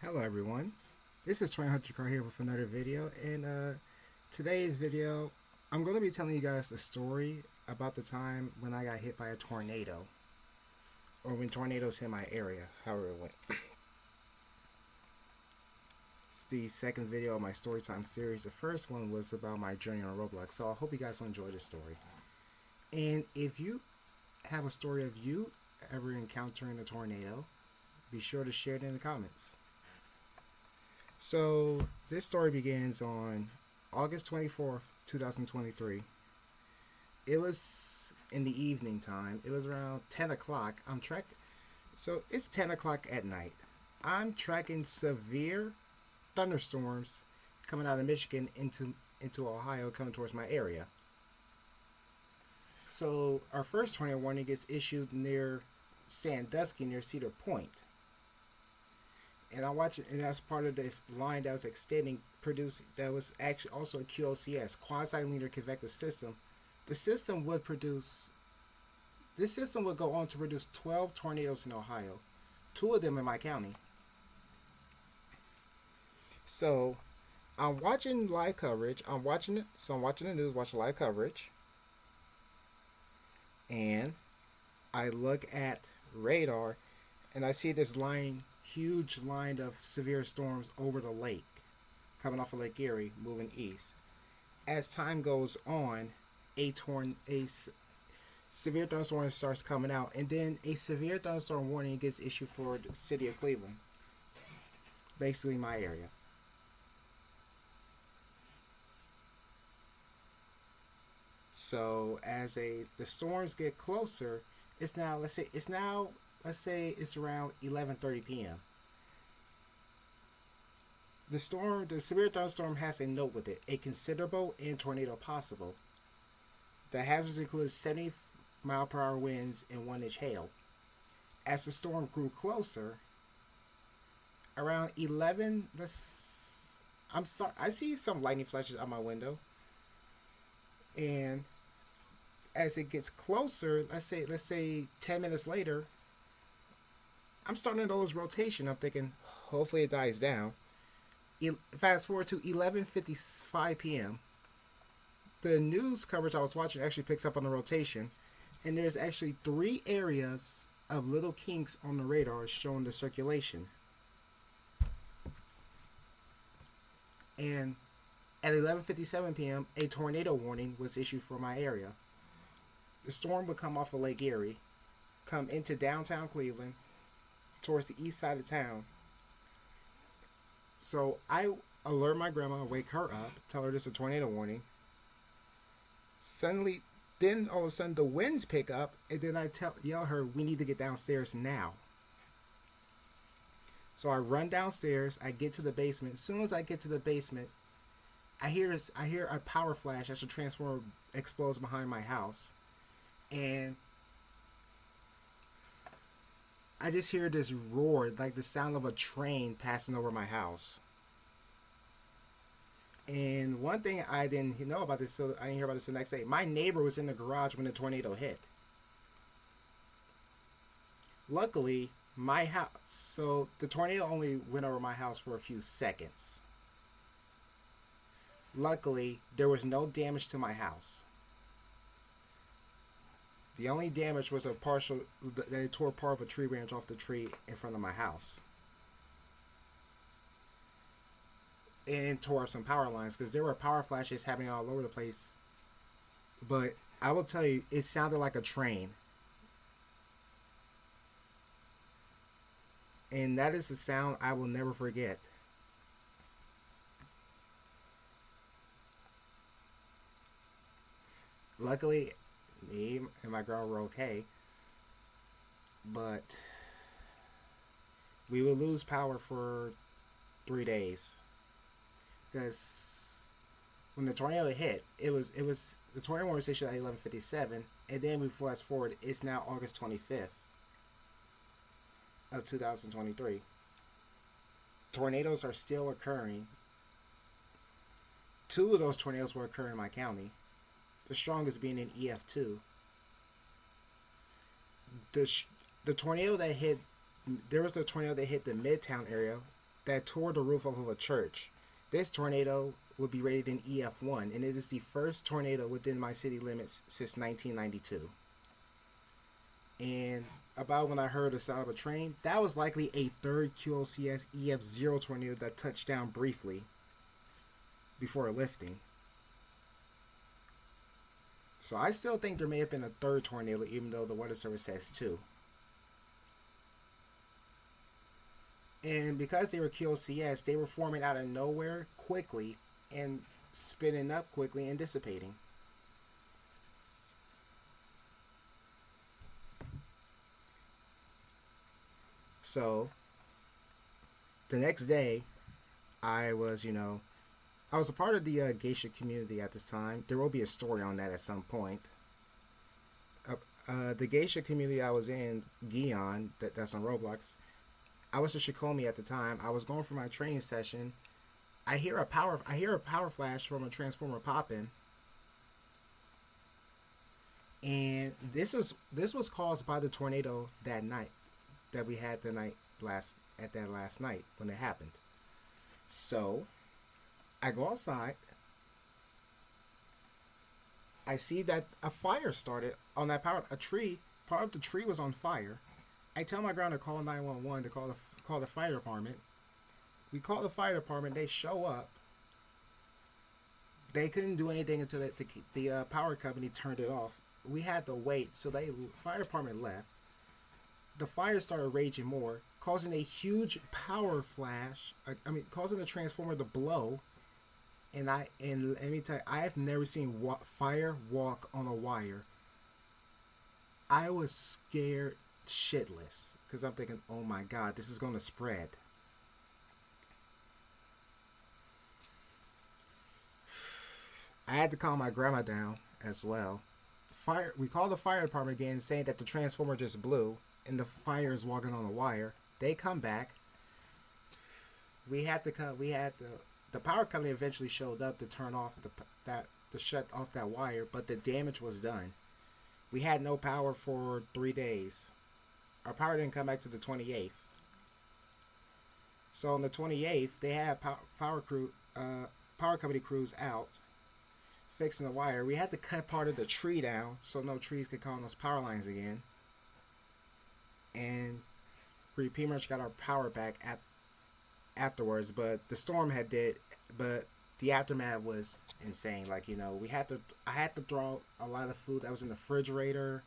Hello everyone, this is Troy Hunter Car here with another video, and today's video I'm going to be telling you guys the story about the time when I got hit by a tornado, or when tornadoes hit my area, however it went. It's the second video of my storytime series. The first one was about my journey on Roblox, so I hope you guys will enjoy this story. And if you have a story of you ever encountering a tornado, be sure to share it in the comments. So, this story begins on August 24th, 2023. It was in the evening time. It was around 10 o'clock. So, it's 10 o'clock at night. I'm tracking severe thunderstorms coming out of Michigan into Ohio, coming towards my area. So, our first tornado warning gets issued near Sandusky, near Cedar Point. And I watch it, and that's part of this line that was extending, producing, that was actually also a QLCS, quasi-linear convective system. The system would produce, this system would go on to produce 12 tornadoes in Ohio, 2 of them in my county. So, I'm watching live coverage. I'm watching it, so I'm watching the news, watching live coverage. And I look at radar, and I see this huge line of severe storms over the lake, coming off of Lake Erie, moving east. As time goes on, a severe thunderstorm warning starts coming out, and then a severe thunderstorm warning gets issued for the city of Cleveland, basically my area. So as the storms get closer, let's say it's around 11:30 p.m. The severe thunderstorm has a note with it: a considerable and tornado possible. The hazards include 70-mile-per-hour winds and 1-inch hail. As the storm grew closer, around 11, I see some lightning flashes out my window, and as it gets closer, let's say 10 minutes later, I'm starting to lose rotation. I'm thinking, hopefully it dies down. Fast forward to 11:55 p.m. The news coverage I was watching actually picks up on the rotation, and there's actually 3 areas of little kinks on the radar showing the circulation. And at 11:57 p.m., a tornado warning was issued for my area. The storm would come off of Lake Erie, come into downtown Cleveland, towards the east side of town. So I alert my grandma, wake her up, tell her there's a tornado warning. Suddenly, then all of a sudden the winds pick up, and then yell her, we need to get downstairs now. So I run downstairs. I get to the basement. As soon as I get to the basement, I hear a power flash as a transformer explodes behind my house, and I just hear this roar, like the sound of a train passing over my house. And one thing I didn't know about this, so I didn't hear about this the next day. My neighbor was in the garage when the tornado hit. Luckily, my house, so the tornado only went over my house for a few seconds. Luckily, there was no damage to my house. The only damage was that it tore part of a tree branch off the tree in front of my house. And tore up some power lines, because there were power flashes happening all over the place. But I will tell you, it sounded like a train. And that is a sound I will never forget. Luckily, me and my girl were okay. But we would lose power for 3 days. Because when the tornado hit, it was the tornado was issued at 11:57, and then we fast forward. It's now August 25th of 2023. Tornadoes are still occurring. 2 of those tornadoes were occurring in my county. The strongest being in EF2. The tornado that hit, there was the tornado that hit the Midtown area, that tore the roof off of a church. This tornado would be rated an EF1, and it is the first tornado within my city limits since 1992. And about when I heard the sound of a train, that was likely a third QOCS EF0 tornado that touched down briefly before lifting. So I still think there may have been a third tornado, even though the Weather Service says two. And because they were QOCS, they were forming out of nowhere quickly and spinning up quickly and dissipating. So the next day, I was, I was a part of the geisha community at this time. There will be a story on that at some point. The geisha community I was in, Gion, that's on Roblox. I was a Shikomi at the time. I was going for my training session. I hear a power flash from a transformer popping, and this was caused by the tornado that night that we had last night when it happened. So I go outside. I see that a fire started on that power. Part of the tree was on fire. I tell my ground to call 911 to call the fire department. We call the fire department. They show up. They couldn't do anything until the power company turned it off. We had to wait, so the fire department left. The fire started raging more, causing a huge power flash. Causing the transformer to blow. And let me tell you, I have never seen fire walk on a wire. I was scared shitless because I'm thinking, oh my god, this is going to spread. I had to calm my grandma down as well. We called the fire department again, saying that the transformer just blew and the fire is walking on a wire. They come back. The power company eventually showed up to turn off to shut off that wire, but the damage was done. We had no power for 3 days. Our power didn't come back to the 28th. So on the 28th, they had power company crews out fixing the wire. We had to cut part of the tree down so no trees could come on those power lines again. And we pretty much got our power back afterwards, but the storm but the aftermath was insane. I had to throw out a lot of food that was in the refrigerator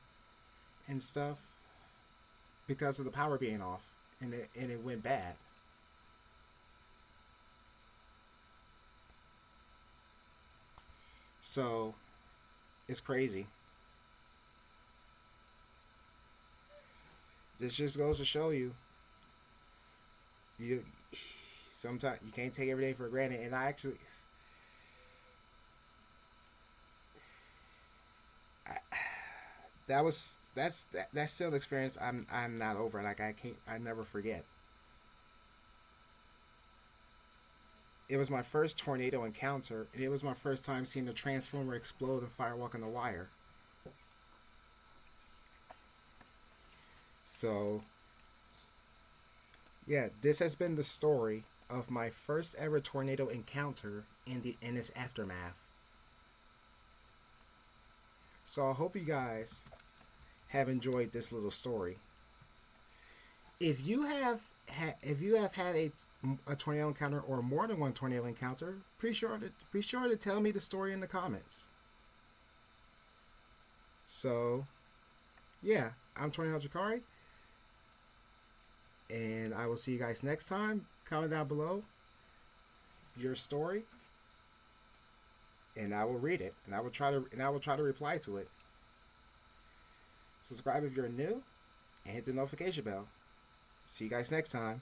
and stuff because of the power being off, and it went bad. So it's crazy. This just goes to show you sometimes you can't take every day for granted. And that's still an experience I'm not over. I never forget. It was my first tornado encounter, and it was my first time seeing a transformer explode and firewalk on the wire. So yeah, this has been the story of my first ever tornado encounter in its aftermath. So I hope you guys have enjoyed this little story. If you have had a tornado encounter or more than one tornado encounter, be sure to tell me the story in the comments. So yeah, I'm Tornado Jakari, and I will see you guys next time. Comment down below your story, and I will read it, and I will try to reply to it. Subscribe if you're new, and hit the notification bell. See you guys next time.